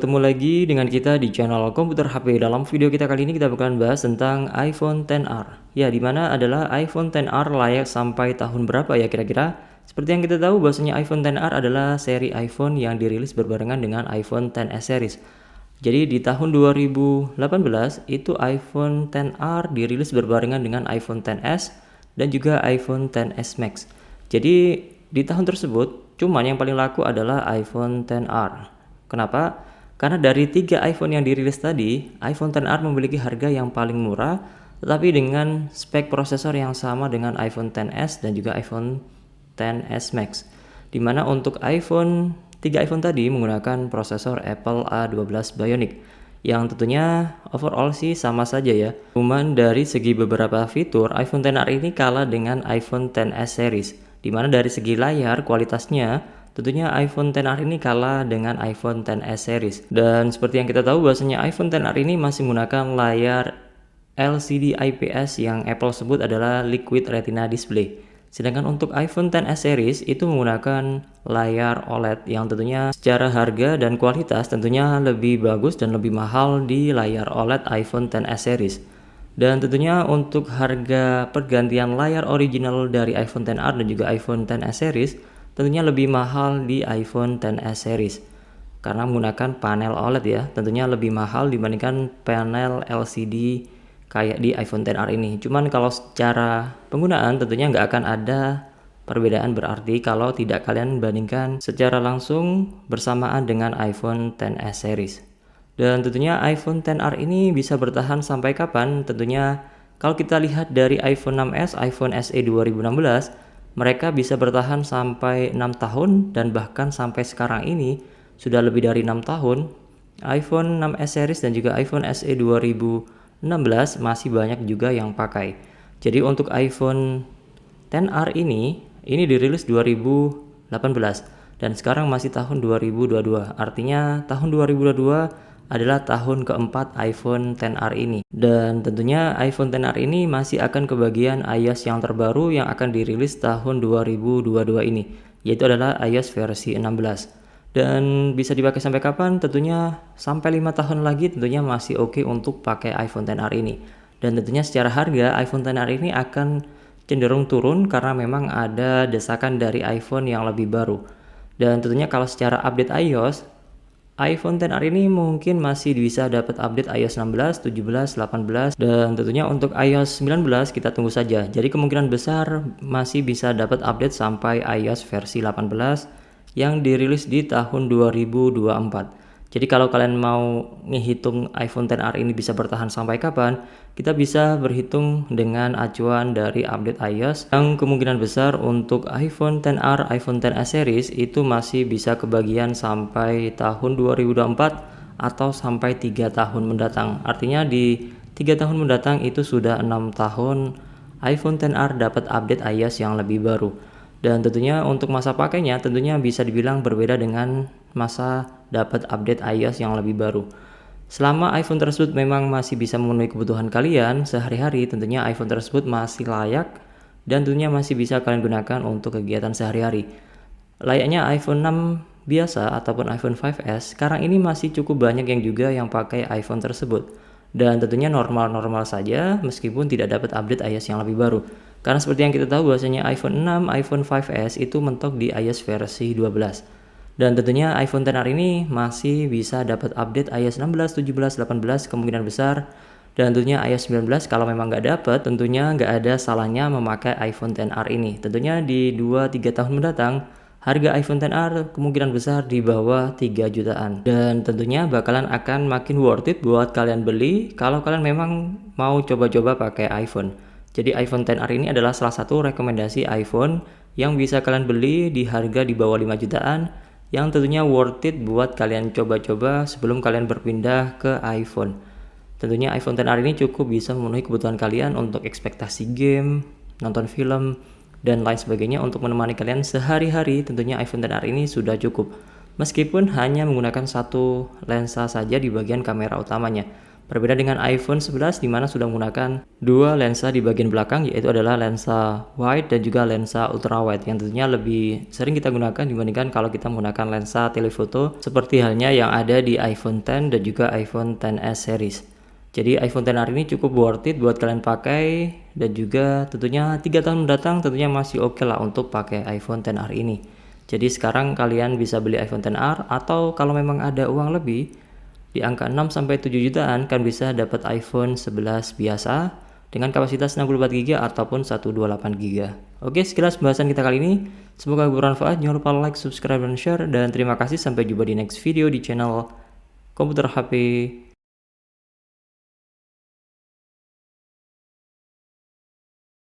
Ketemu lagi dengan kita di channel komputer HP. Dalam video kita kali ini kita bakalan bahas tentang iPhone XR. Ya, dimana adalah iPhone XR layak sampai tahun berapa ya kira-kira? Seperti yang kita tahu bahwasanya iPhone XR adalah seri iPhone yang dirilis berbarengan dengan iPhone XS series. Jadi di tahun 2018 itu iPhone XR dirilis berbarengan dengan iPhone XS dan juga iPhone XS Max. Jadi di tahun tersebut cuman yang paling laku adalah iPhone XR. Kenapa? Karena dari 3 iPhone yang dirilis tadi, iPhone XR memiliki harga yang paling murah, tetapi dengan spek prosesor yang sama dengan iPhone XS dan juga iPhone XS Max. Dimana untuk 3 iPhone tadi menggunakan prosesor Apple A12 Bionic, yang tentunya overall sih sama saja ya. Cuman dari segi beberapa fitur, iPhone XR ini kalah dengan iPhone XS series. Dimana dari segi layar kualitasnya, tentunya iPhone XR ini kalah dengan iPhone XS series. Dan seperti yang kita tahu bahwasanya iPhone XR ini masih menggunakan layar LCD IPS yang Apple sebut adalah Liquid Retina Display. Sedangkan untuk iPhone XS series itu menggunakan layar OLED yang tentunya secara harga dan kualitas tentunya lebih bagus dan lebih mahal di layar OLED iPhone XS series. Dan tentunya untuk harga pergantian layar original dari iPhone XR dan juga iPhone XS series tentunya lebih mahal di iPhone XS series karena menggunakan panel OLED ya, tentunya lebih mahal dibandingkan panel LCD kayak di iPhone XR ini. Cuman kalau secara penggunaan tentunya nggak akan ada perbedaan berarti kalau tidak kalian bandingkan secara langsung bersamaan dengan iPhone XS series. Dan tentunya iPhone XR ini bisa bertahan sampai kapan? Tentunya kalau kita lihat dari iPhone 6s, iPhone SE 2016, mereka bisa bertahan sampai 6 tahun dan bahkan sampai sekarang ini sudah lebih dari 6 tahun. iPhone 6s series dan juga iPhone SE 2016 masih banyak juga yang pakai. Jadi untuk iPhone XR ini dirilis 2018 dan sekarang masih tahun 2022. Artinya tahun 2022 adalah tahun keempat iPhone XR ini. Dan tentunya iPhone XR ini masih akan kebagian iOS yang terbaru yang akan dirilis tahun 2022 ini, yaitu adalah iOS versi 16. Dan bisa dipakai sampai kapan? Tentunya sampai 5 tahun lagi tentunya masih oke untuk pakai iPhone XR ini. Dan tentunya secara harga iPhone XR ini akan cenderung turun karena memang ada desakan dari iPhone yang lebih baru. Dan tentunya kalau secara update iOS, iPhone XR ini mungkin masih bisa dapat update iOS 16, 17, 18 dan tentunya untuk iOS 19 kita tunggu saja. Jadi kemungkinan besar masih bisa dapat update sampai iOS versi 18 yang dirilis di tahun 2024. Jadi kalau kalian mau ngehitung iPhone XR ini bisa bertahan sampai kapan, kita bisa berhitung dengan acuan dari update iOS yang kemungkinan besar untuk iPhone XR, iPhone XS series itu masih bisa kebagian sampai tahun 2024 atau sampai 3 tahun mendatang. Artinya di 3 tahun mendatang itu sudah 6 tahun iPhone XR dapat update iOS yang lebih baru. Dan tentunya untuk masa pakainya tentunya bisa dibilang berbeda dengan masa dapat update iOS yang lebih baru. Selama iPhone tersebut memang masih bisa memenuhi kebutuhan kalian sehari-hari, tentunya iPhone tersebut masih layak dan tentunya masih bisa kalian gunakan untuk kegiatan sehari-hari. Layaknya iPhone 6 biasa ataupun iPhone 5s, sekarang ini masih cukup banyak yang juga yang pakai iPhone tersebut. Dan tentunya normal-normal saja meskipun tidak dapat update iOS yang lebih baru. Karena seperti yang kita tahu bahwasanya iPhone 6, iPhone 5s itu mentok di iOS versi 12. Dan tentunya iPhone XR ini masih bisa dapat update iOS 16, 17, 18 kemungkinan besar. Dan tentunya iOS 19 kalau memang nggak dapat, tentunya nggak ada salahnya memakai iPhone XR ini. Tentunya di 2-3 tahun mendatang, harga iPhone XR kemungkinan besar di bawah 3 jutaan. Dan tentunya bakalan akan makin worth it buat kalian beli kalau kalian memang mau coba-coba pakai iPhone. Jadi iPhone XR ini adalah salah satu rekomendasi iPhone yang bisa kalian beli di harga di bawah 5 jutaan yang tentunya worth it buat kalian coba-coba sebelum kalian berpindah ke iPhone. Tentunya iPhone XR ini cukup bisa memenuhi kebutuhan kalian untuk ekspektasi game, nonton film, dan lain sebagainya untuk menemani kalian sehari-hari. Tentunya iPhone XR ini sudah cukup. Meskipun hanya menggunakan satu lensa saja di bagian kamera utamanya. Berbeda dengan iPhone 11 di mana sudah menggunakan dua lensa di bagian belakang, yaitu adalah lensa wide dan juga lensa ultra wide yang tentunya lebih sering kita gunakan dibandingkan kalau kita menggunakan lensa telefoto seperti halnya yang ada di iPhone X dan juga iPhone XS series. Jadi iPhone XR ini cukup worth it buat kalian pakai, dan juga tentunya 3 tahun mendatang tentunya masih oke lah untuk pakai iPhone XR ini. Jadi sekarang kalian bisa beli iPhone XR, atau kalau memang ada uang lebih di angka 6-7 jutaan kan bisa dapat iPhone 11 biasa dengan kapasitas 64GB ataupun 128GB. Oke, sekilas pembahasan kita kali ini. Semoga bermanfaat. Jangan lupa like, subscribe, dan share. Dan terima kasih, sampai jumpa di next video di channel Komputer HP